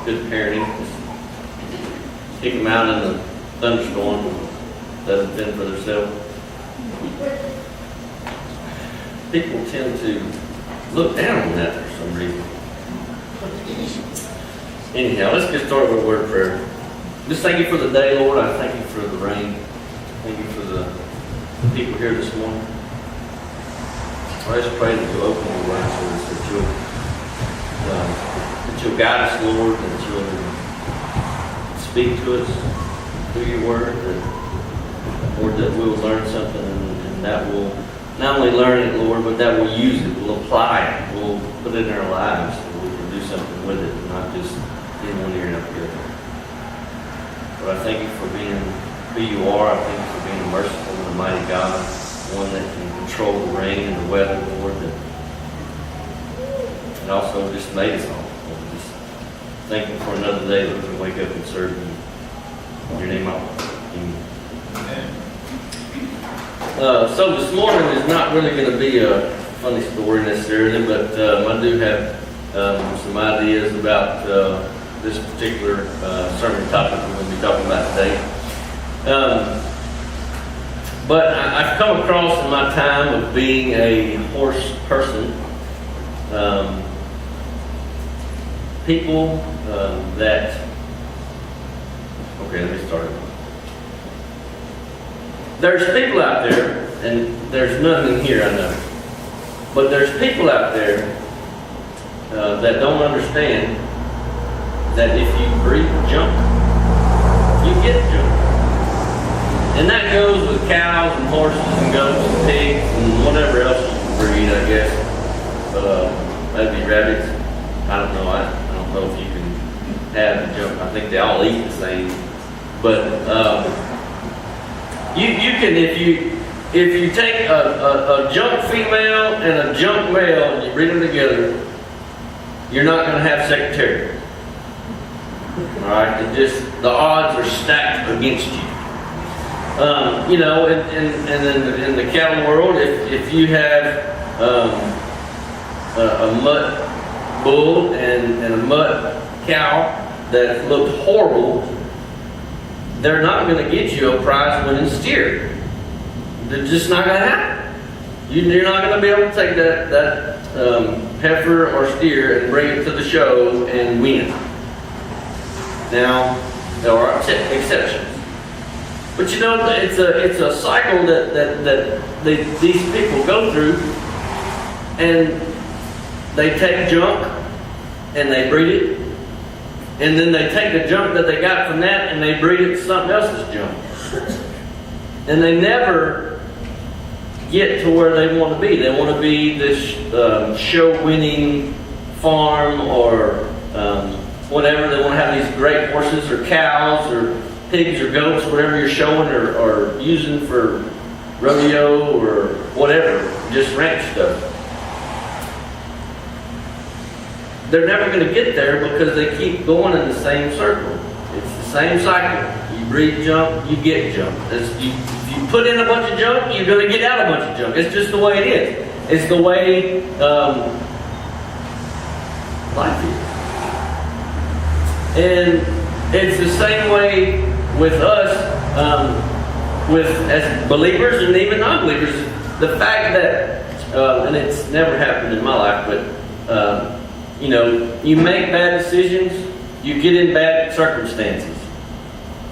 good parenting. Just kick them out in the thunderstorm and let them fend for themselves. People tend to look down on that for some reason. Anyhow, let's get started with a word of prayer. Just thank you for the day, Lord. I thank you for the rain. Thank you for the people here this morning. I just pray that you'll open the word to us, that you'll guide us, Lord, that you'll speak to us through your word, that, Lord, that we'll learn something and that we'll not only learn it, Lord, but that we'll use it, we'll apply it, we'll put it in our lives, and we can do something with it, and not just in one ear and out the other. But I thank you for being who you are. I thank you for being a merciful and a mighty God, one that can control the rain and the weather, Lord, and also just made us all. Lord, just thank you for another day that we can wake up and serve you. In your name, I pray. Amen. So this morning is not really going to be a funny story necessarily, but I do have some ideas about this particular sermon topic we're going to be talking about today. But I've come across in my time of being a horse person, people that, okay, let me start. There's people out there, and there's none in here, I know, but there's people out there that don't understand that if you breed junk, you get junk. And that goes with cows and horses and goats and pigs and whatever else you can breed, I guess. Maybe rabbits. I don't know. I don't know if you can have junk. I think they all eat the same. But you can, if you take a junk female and a junk male and you breed them together, you're not going to have secretariat. All right, the odds are stacked against you. You know, and in the cattle world, if you have a mutt bull and a mutt cow that look horrible, they're not going to get you a prize-winning steer. They're just not going to happen. You're not going to be able to take that heifer or steer and bring it to the show and win. Now, there are exceptions. But you know, it's a cycle that these people go through, and they take junk and they breed it, and then they take the junk that they got from that and they breed it to something else's junk. And they never get to where they want to be. They want to be this show-winning farm or whatever. They want to have these great horses or cows or pigs or goats, whatever you're showing or using for rodeo or whatever, just ranch stuff. They're never going to get there because they keep going in the same circle. It's the same cycle. You breed junk, you get junk. If you put in a bunch of junk, you're going to get out a bunch of junk. It's just the way it is. It's the way life is. And it's the same way with us, as believers and even non-believers. The fact that, and it's never happened in my life, but you know, you make bad decisions, you get in bad circumstances.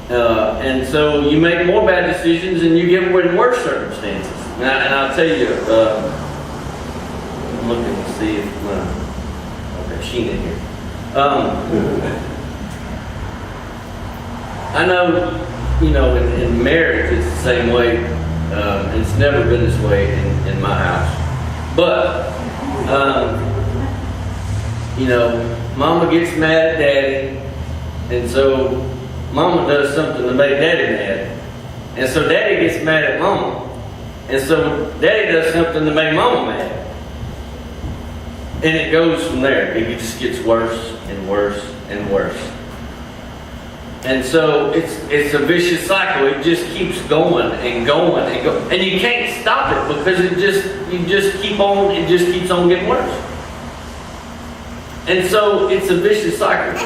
And so you make more bad decisions and you get in worse circumstances. And I'll tell you, I'm looking to see if okay, she's in here. I know, you know, in marriage it's the same way. It's never been this way in my house. But, you know, Mama gets mad at Daddy, and so Mama does something to make Daddy mad. And so Daddy gets mad at Mama. And so Daddy does something to make Mama mad. And it goes from there. It just gets worse and worse and worse. And so it's a vicious cycle. It just keeps going and going and going. And you can't stop it because it just keeps on getting worse. And so it's a vicious cycle.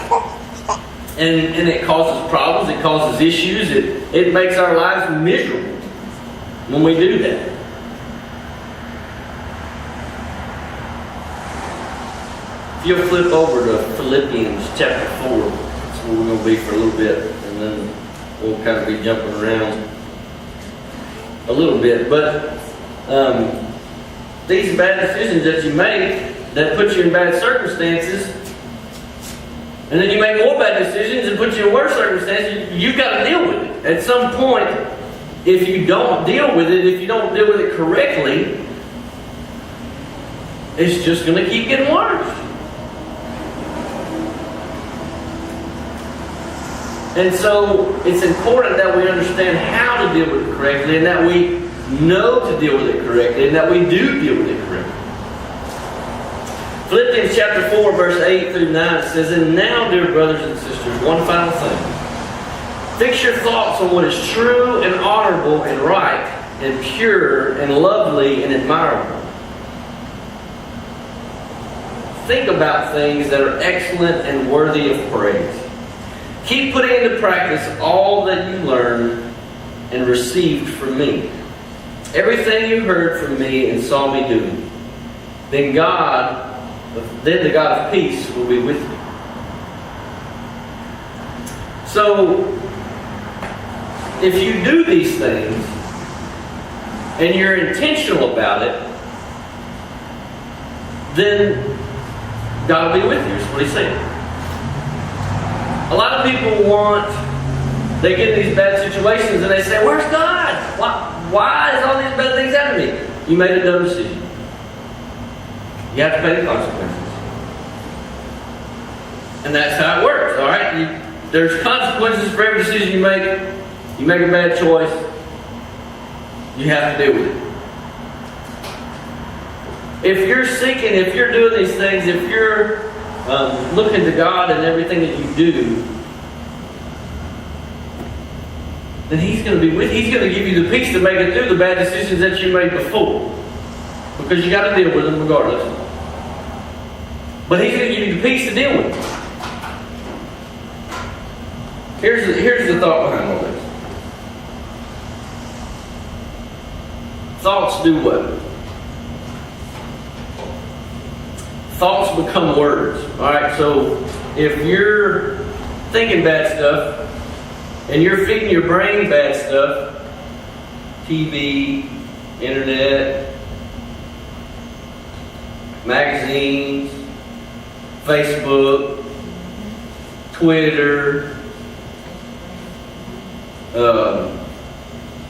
And it causes problems, it causes issues, it makes our lives miserable when we do that. If you'll flip over to Philippians chapter 4, that's where we're going to be for a little bit, and then we'll kind of be jumping around a little bit. But these bad decisions that you make that put you in bad circumstances, and then you make more bad decisions and put you in worse circumstances, you've got to deal with it. At some point, if you don't deal with it, if you don't deal with it correctly, it's just going to keep getting worse. And so it's important that we understand how to deal with it correctly, and that we know to deal with it correctly, and that we do deal with it correctly. Philippians chapter 4, verse 8 through 9 says, "And now, dear brothers and sisters, one final thing. Fix your thoughts on what is true and honorable and right and pure and lovely and admirable. Think about things that are excellent and worthy of praise. Keep putting into practice all that you learned and received from me. Everything you heard from me and saw me do. Then the God of peace will be with you." So, if you do these things and you're intentional about it, then God will be with you, is what he's saying. A lot of people they get in these bad situations and they say, "Where's God? Why is all these bad things happening to me?" You made a dumb decision. You have to pay the consequences. And that's how it works, all right? There's consequences for every decision you make. You make a bad choice, you have to deal with it. If you're seeking, if you're doing these things, if you're looking to God in everything that you do, then He's going to be with you. He's going to give you the peace to make it through the bad decisions that you made before. Because you got to deal with them regardless. But He's going to give you the peace to deal with them. Here's the thought behind all this. Thoughts do what? Thoughts become words. Alright, so if you're thinking bad stuff and you're feeding your brain bad stuff, TV, internet, magazines, Facebook, Twitter,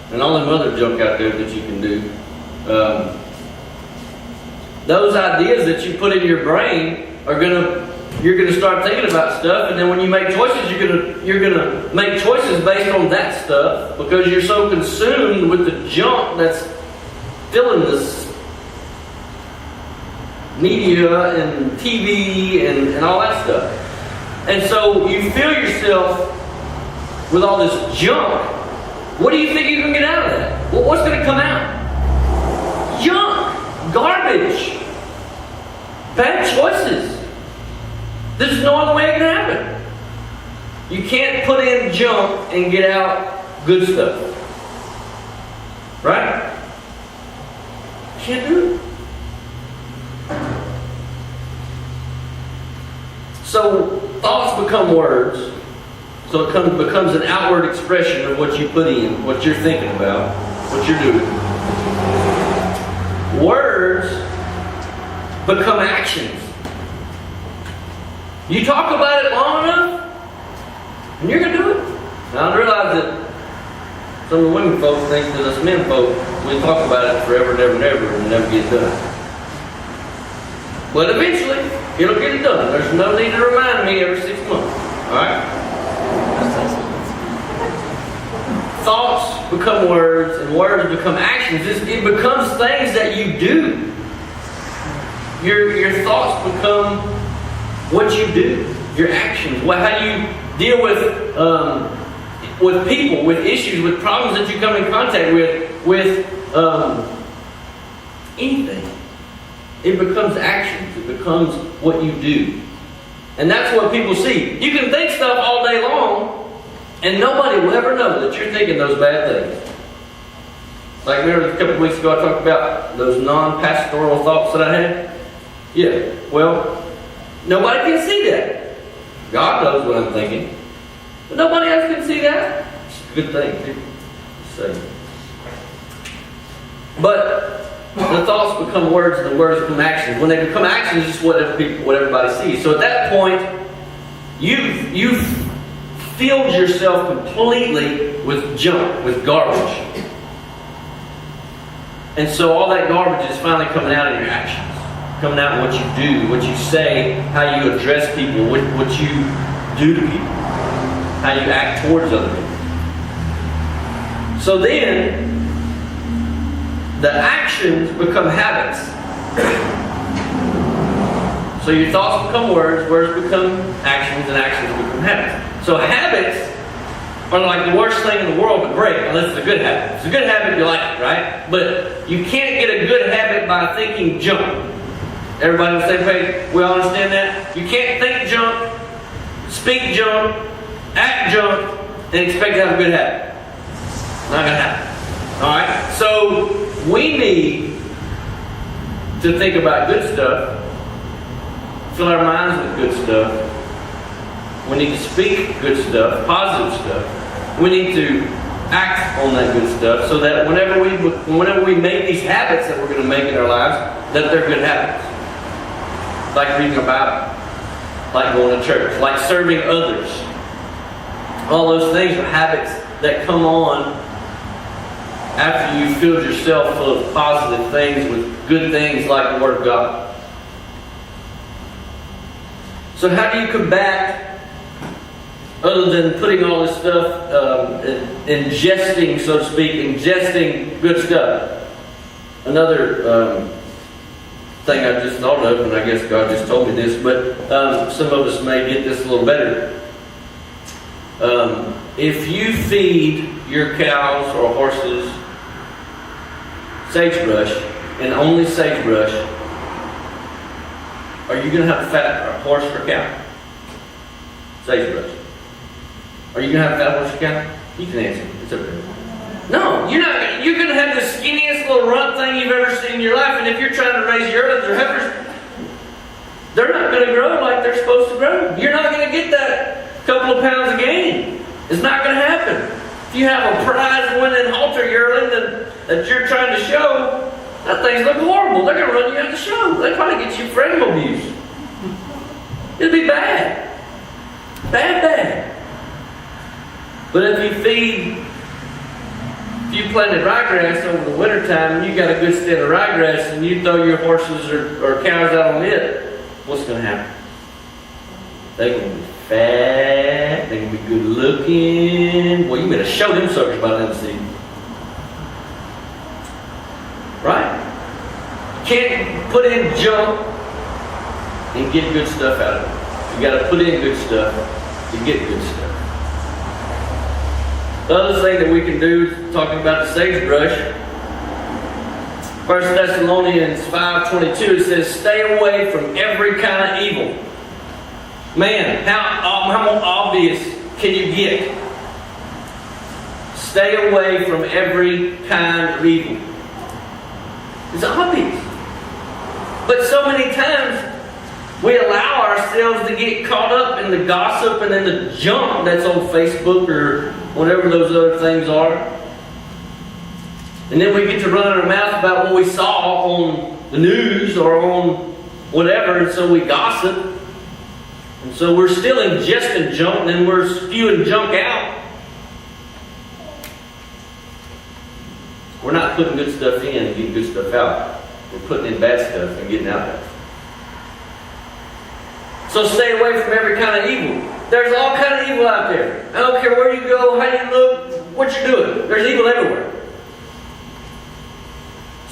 and all them other junk out there that you can do. Those ideas that you put in your brain you're gonna start thinking about stuff, and then when you make choices, you're gonna make choices based on that stuff because you're so consumed with the junk that's filling this media and TV and all that stuff. And so you fill yourself with all this junk. What do you think you can get out of that? Well, what's going to come out? Junk, garbage, bad choices. There's no other way it can happen. You can't put in junk and get out good stuff. Right? You can't do it. So thoughts become words. So it becomes an outward expression of what you put in, what you're thinking about, what you're doing. Words become actions. You talk about it long enough, and you're going to do it. Now I realize that some of the women folks think that us men folk, we talk about it forever and ever and ever, and it never gets done. But eventually, it'll get it done. There's no need to remind me every 6 months. Alright? Thoughts become words, and words become actions. It becomes things that you do. Your thoughts become what you do. Your actions. How you deal with people, with issues, with problems that you come in contact with anything. It becomes actions. It becomes what you do. And that's what people see. You can think stuff all day long, and nobody will ever know that you're thinking those bad things. Like, remember a couple of weeks ago I talked about those non-pastoral thoughts that I had? Yeah, well, nobody can see that. God knows what I'm thinking. But nobody else can see that. It's a good thing, too. So, but the thoughts become words, and the words become actions. When they become actions, it's what everybody sees. So at that point, you've filled yourself completely with junk, with garbage. And so all that garbage is finally coming out in your actions. Coming out in what you do, what you say, how you address people, what you do to people, how you act towards other people. So then, the actions become habits. So your thoughts become words, words become actions, and actions become habits. So habits are like the worst thing in the world to break, unless it's a good habit. If it's a good habit, you like it, right? But you can't get a good habit by thinking junk. Everybody on the same page? We all understand that? You can't think junk, speak junk, act junk, and expect to have a good habit. Not going to happen. Alright? So, we need to think about good stuff, fill our minds with good stuff. We need to speak good stuff, positive stuff. We need to act on that good stuff so that whenever we make these habits that we're going to make in our lives, that they're good habits. Like reading a Bible, like going to church, like serving others. All those things are habits that come on after you filled yourself full of positive things with good things like the Word of God. So how do you combat, other than putting all this stuff, ingesting, so to speak, ingesting good stuff? Another thing I just thought of, and I guess God just told me this, but some of us may get this a little better. If you feed your cows or horses sagebrush, and only sagebrush, are you going to have a fat horse or cow? Sagebrush. Are you going to have a fat horse or cow? You can answer. It's okay. No, you're not. You're going to have the skinniest little runt thing you've ever seen in your life, and if you're trying to raise yearlings or heifers, they're not going to grow like they're supposed to grow. You're not going to get that couple of pounds of gain. It's not going to happen. If you have a prize-winning halter yearling that you're trying to show, that thing's look horrible. They're going to run you out of the show. They probably get you frame abuse. It'll be bad. Bad. But if you planted ryegrass over the wintertime and you got a good stand of ryegrass and you throw your horses or cows out on it, what's going to happen? They're going to be fat, they're going to be good looking. Well, you better show them suckers by the season. Right? You can't put in junk and get good stuff out of it. You got to put in good stuff to get good stuff. The other thing that we can do, talking about the sagebrush, 1 Thessalonians 5:22, it says, "Stay away from every kind of evil." Man, how more obvious can you get? Stay away from every kind of evil. It's obvious. But so many times, we allow ourselves to get caught up in the gossip and in the junk that's on Facebook or whatever those other things are. And then we get to run our mouth about what we saw on the news or on whatever, and so we gossip. And so we're still ingesting junk, and then we're spewing junk out. We're not putting good stuff in and getting good stuff out. We're putting in bad stuff and getting out bad. So stay away from every kind of evil. There's all kind of evil out there. I don't care where you go, how you look, what you're doing. There's evil everywhere.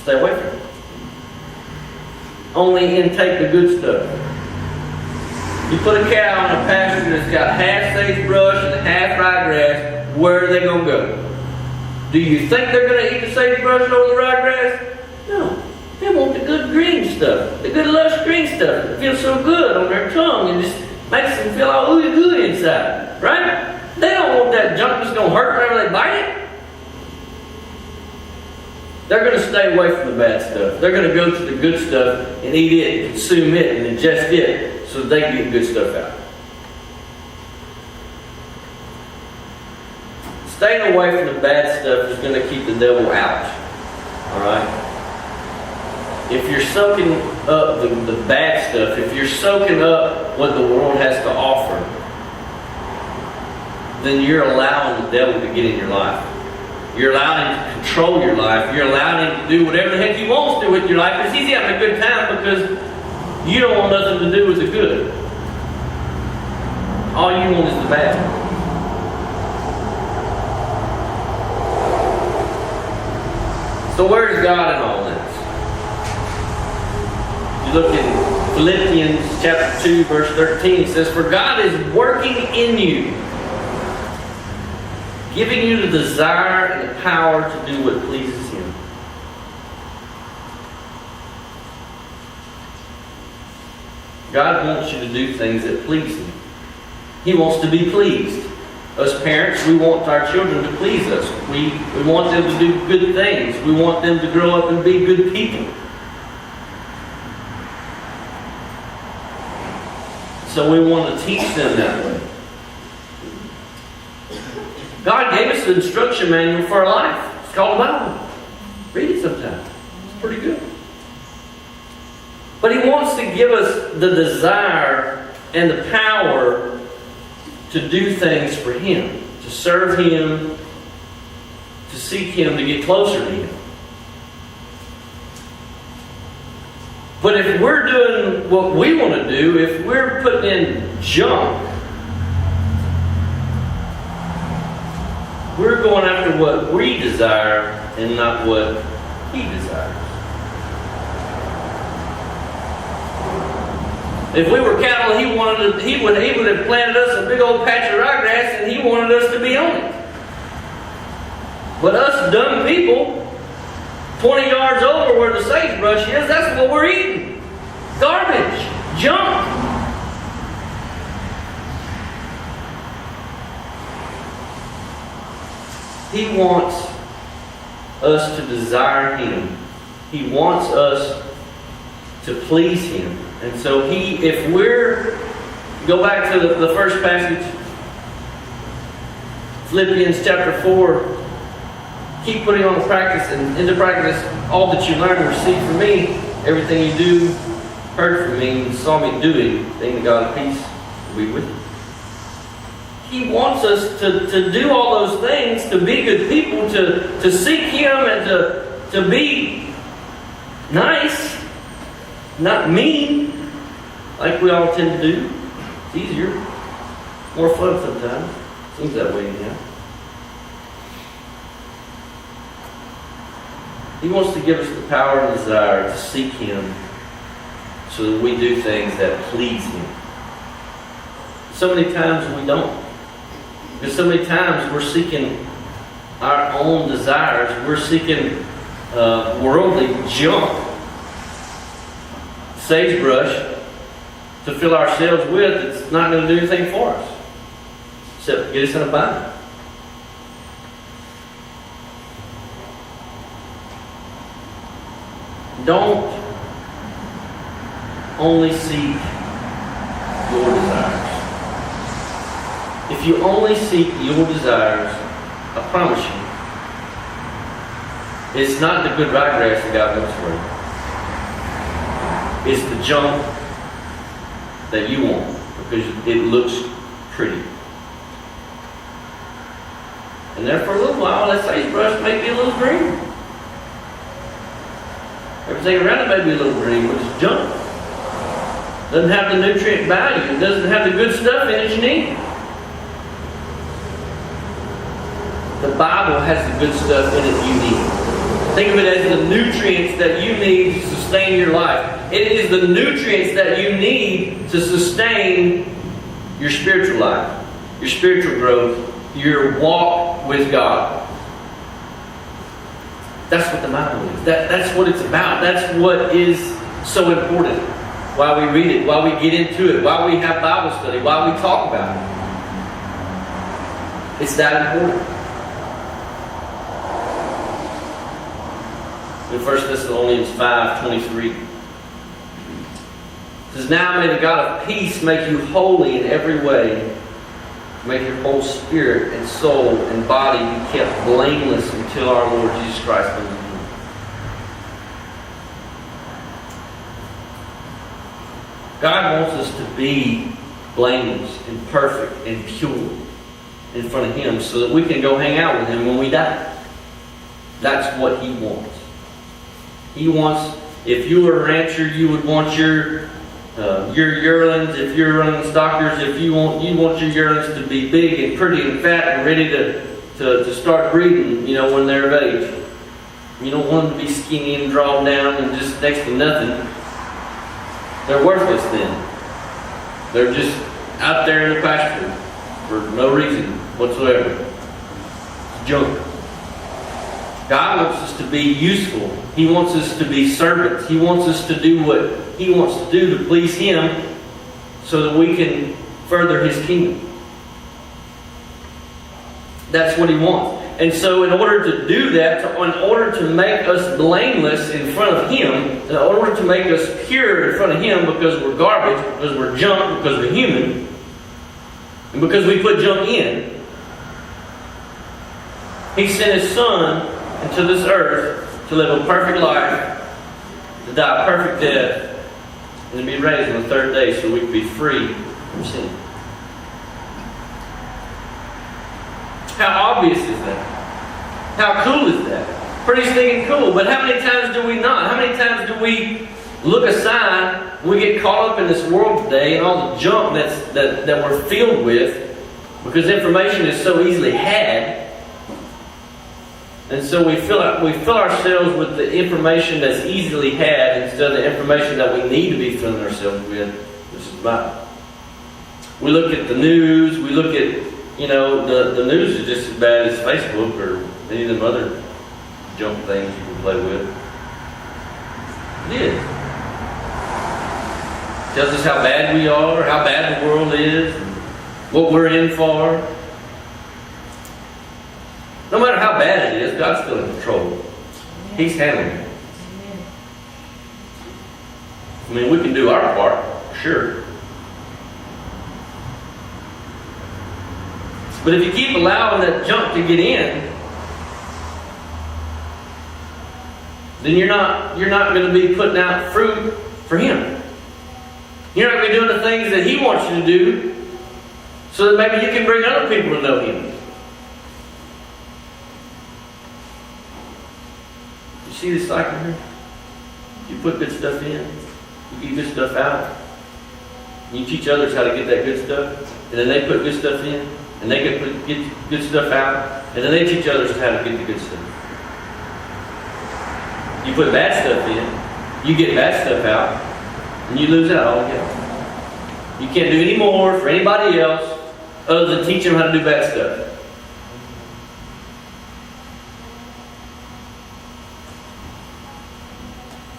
Stay away from it. Only intake the good stuff. You put a cow in a pasture that's got half sagebrush and half ryegrass, where are they going to go? Do you think they're going to eat the sagebrush over the ryegrass? No. They want the good green stuff, the good lush green stuff. It feels so good on their tongue and just Makes them feel all ooey gooey inside, right? They don't want that junk that's going to hurt whenever they bite it. They're going to stay away from the bad stuff. They're going to go to the good stuff and eat it, and consume it, and ingest it so they get good stuff out. Staying away from the bad stuff is going to keep the devil out. Alright? If you're soaking up the bad stuff, if you're soaking up what the world has to offer, then you're allowing the devil to get in your life. You're allowing him to control your life. You're allowing him to do whatever the heck he wants to do with your life, because he's having a good time because you don't want nothing to do with the good. All you want is the bad. So where's God in all this? You look in Philippians chapter 2, verse 13, it says, "For God is working in you, giving you the desire and the power to do what pleases Him." God wants you to do things that please Him. He wants to be pleased. Us parents, we want our children to please us. We want them to do good things. We want them to grow up and be good people. So we want to teach them that way. God gave us an instruction manual for our life. It's called the Bible. Read it sometime. It's pretty good. But He wants to give us the desire and the power to do things for Him, to serve Him, to seek Him, to get closer to Him. But if we're doing what we want to do, if we're putting in junk, we're going after what we desire and not what He desires. If we were cattle, He would have planted us a big old patch of ryegrass, and He wanted us to be on it. But us dumb people, 20 yards over where the sagebrush is, that's what we're eating. Garbage. Junk. He wants us to desire Him. He wants us to please Him. And so if we're, go back to the first passage, Philippians chapter 4, keep putting on practice and into practice all that you learn and receive from me, everything you do, heard from me, and saw me doing, then the God of peace will be with you. He wants us to do all those things, to be good people, to seek Him, and to be nice, not mean, like we all tend to do. It's easier, more fun sometimes. Seems that way anyhow. He wants to give us the power and desire to seek Him so that we do things that please Him. So many times we don't. Because so many times we're seeking our own desires. We're seeking worldly junk, sagebrush, to fill ourselves with. It's not going to do anything for us except get us in a bind. Don't only seek your desires. If you only seek your desires, I promise you, it's not the good ryegrass that God wants for you. It's the junk that you want because it looks pretty. And there for a little while, that sagebrush may be a little green. Everything around it may be a little green, but it's junk. Doesn't have the nutrient value. It doesn't have the good stuff in it you need. The Bible has the good stuff in it you need. Think of it as the nutrients that you need to sustain your life. It is the nutrients that you need to sustain your spiritual life, your spiritual growth, your walk with God. That's what the Bible is. That's what it's about. That's what is so important. why we read it, why we get into it, why we have Bible study, why we talk about it. It's that important. In 1 Thessalonians 5:23, it says, "Now may the God of peace make you holy in every way, make your whole spirit and soul and body be kept blameless until our Lord Jesus Christ comes again." God wants us to be blameless and perfect and pure in front of Him so that we can go hang out with Him when we die. That's what He wants. He wants, if you were a rancher, you would want your yearlings, if you're running stockers, if you want your yearlings to be big and pretty and fat and ready to start breeding, when they're of age. You don't want them to be skinny and drawn down and just next to nothing. They're worthless then. They're just out there in the pasture for no reason whatsoever. It's junk. God wants us to be useful. He wants us to be servants. He wants us to do what He wants to do to please Him so that we can further His kingdom. That's what He wants. And so in order to do that, in order to make us blameless in front of Him, in order to make us pure in front of Him because we're garbage, because we're junk, because we're human, and because we put junk in, He sent His Son into this earth to live a perfect life, to die a perfect death, and to be raised on the third day so we can be free from sin. How obvious is that? How cool is that? Pretty stinking cool, but how many times do we not? How many times do we look aside, we get caught up in this world today and all the junk that we're filled with because information is so easily had. And so we fill ourselves with the information that's easily had instead of the information that we need to be filling ourselves with, which is the Bible. We look at the news, we look at, the news is just as bad as Facebook or any of them other junk things you can play with. It is. It tells us how bad we are, how bad the world is, what we're in for. No matter how bad it is, God's still in control. He's handling it. I mean, we can do our part, sure. But if you keep allowing that junk to get in, then you're not going to be putting out fruit for Him. You're not going to be doing the things that He wants you to do so that maybe you can bring other people to know Him. You see this cycle here? You put good stuff in, you get good stuff out. You teach others how to get that good stuff, and then they put good stuff in, and they get good stuff out, and then they teach others how to get the good stuff. You put bad stuff in, you get bad stuff out, and you lose out altogether. You can't do any more for anybody else other than teach them how to do bad stuff.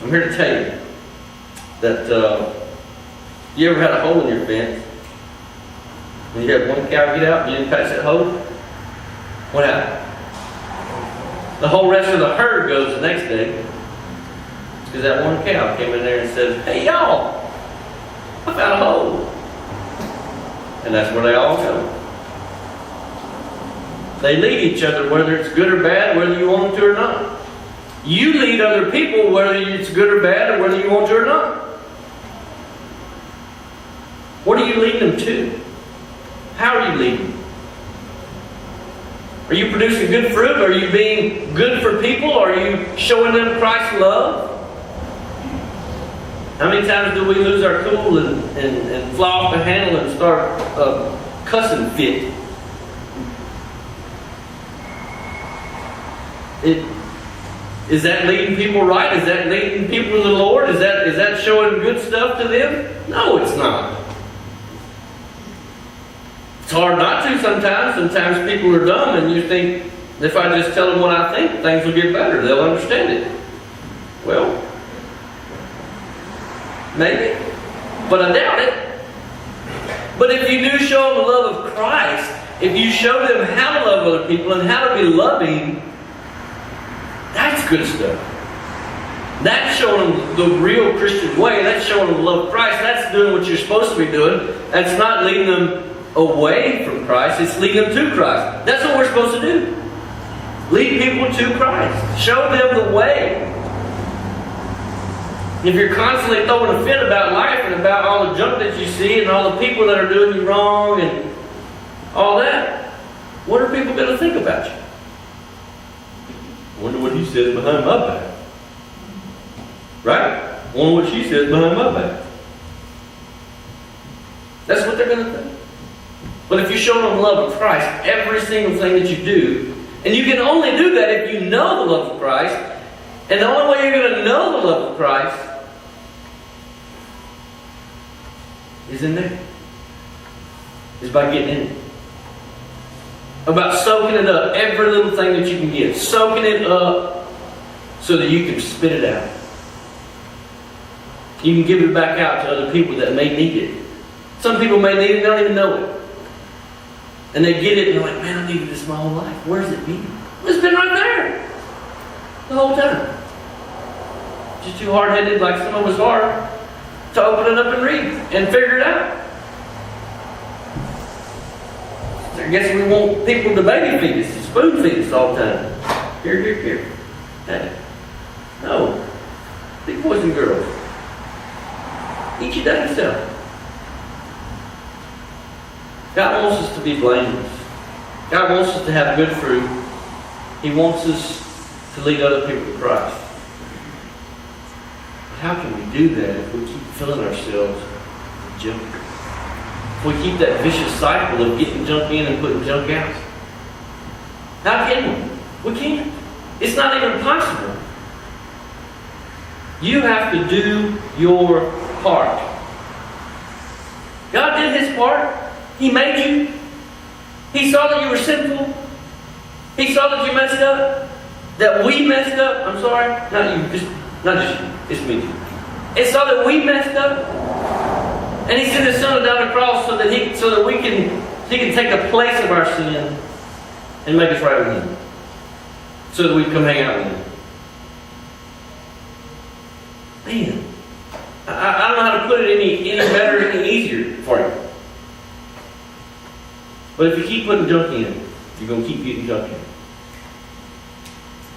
I'm here to tell you that you ever had a hole in your fence? When you had one cow get out and you didn't patch that hole? What happened? The whole rest of the herd goes the next day because that one cow came in there and said, "Hey y'all, I found a hole." And that's where they all go. They lead each other whether it's good or bad, whether you want them to or not. You lead other people whether it's good or bad or whether you want to or not. What are you leading them to? How are you leading? Are you producing good fruit? Are you being good for people? Are you showing them Christ's love? How many times do we lose our cool and fly off the handle and start cussing fit? Is that leading people right? Is that leading people to the Lord? Is that showing good stuff to them? No, it's not. It's hard not to sometimes. Sometimes people are dumb and you think, if I just tell them what I think, things will get better. They'll understand it. Well, maybe. But I doubt it. But if you do show them the love of Christ, if you show them how to love other people and how to be loving, that's good stuff. That's showing them the real Christian way. That's showing them the love of Christ. That's doing what you're supposed to be doing. That's not leading them away from Christ. It's leading them to Christ. That's what we're supposed to do. Lead people to Christ. Show them the way. If you're constantly throwing a fit about life and about all the junk that you see and all the people that are doing you wrong and all that, what are people going to think about you? I wonder what he says behind my back. Right? I wonder what she says behind my back. That's what they're going to think. But if you show them the love of Christ, every single thing that you do, and you can only do that if you know the love of Christ, and the only way you're going to know the love of Christ is in there. Is by getting in it. About soaking it up, every little thing that you can get. Soaking it up so that you can spit it out. You can give it back out to other people that may need it. Some people may need it and they don't even know it. And they get it and they're like, man, I needed this my whole life. Where's it been? It's been right there. The whole time. Just too hard-headed like some of us are to open it up and read and figure it out. I guess we want people to baby feed us, to spoon feed us all the time. Here, here, here. Hey. No. Big boys and girls. Eat your damn self. God wants us to be blameless. God wants us to have good fruit. He wants us to lead other people to Christ. But how can we do that if we keep filling ourselves with junk? If we keep that vicious cycle of getting junk in and putting junk out? How can we? We can't. It's not even possible. You have to do your part. God did His part. He made you. He saw that you were sinful. He saw that you messed up. That we messed up. I'm sorry. Not just you. It's me too. He saw that we messed up. And He sent His Son down the cross so that He can take the place of our sin and make us right with Him. So that we can come hang out with Him. Man. I don't know how to put it any better, any easier for you. But if you keep putting junk in, you're going to keep getting junk in.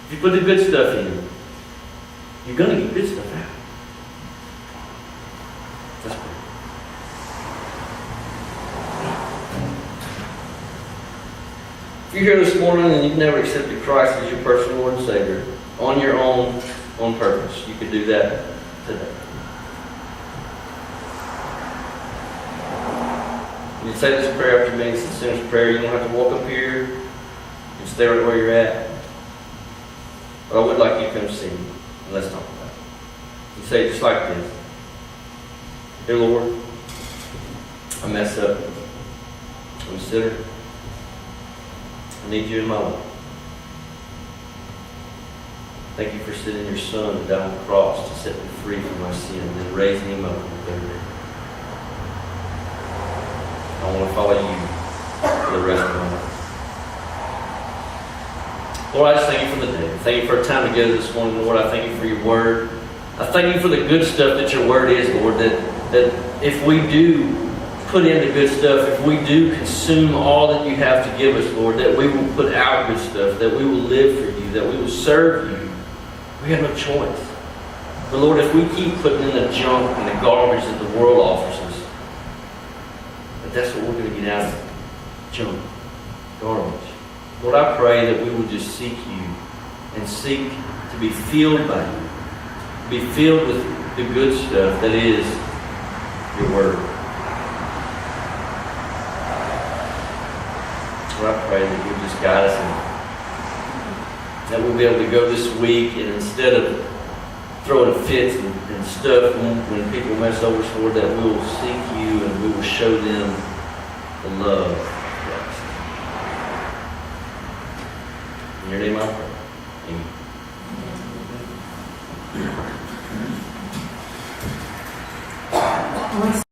If you put the good stuff in, you're going to get good stuff out. Let's pray. If you're here this morning and you've never accepted Christ as your personal Lord and Savior, on your own, on purpose, you could do that today. You say this prayer after me. It's the sinner's prayer. You don't have to walk up here and stay right where you're at. But I would like you to come see me. And let's talk about it. You say it just like this. Dear Lord, I mess up. I'm a sinner. I need you in my life. Thank you for sending your Son down the cross to set me free from my sin and raising Him up on the third day. I want to follow you for the rest of my life. Lord, I just thank you for the day. Thank you for our time together this morning, Lord. I thank you for your word. I thank you for the good stuff that your word is, Lord, that if we do put in the good stuff, if we do consume all that you have to give us, Lord, that we will put out good stuff, that we will live for you, that we will serve you. We have no choice. But Lord, if we keep putting in the junk and the garbage that the world offers us, that's what we're going to get out of it. Junk. Garbage. Lord, I pray that we will just seek you and seek to be filled by you. Be filled with the good stuff that is your word. Lord, I pray that you'll just guide us and that we'll be able to go this week and instead of throwing fits and stuff when people mess over us, Lord, that we will seek you and we will show them the love of Christ. In your name I pray. Amen. Unless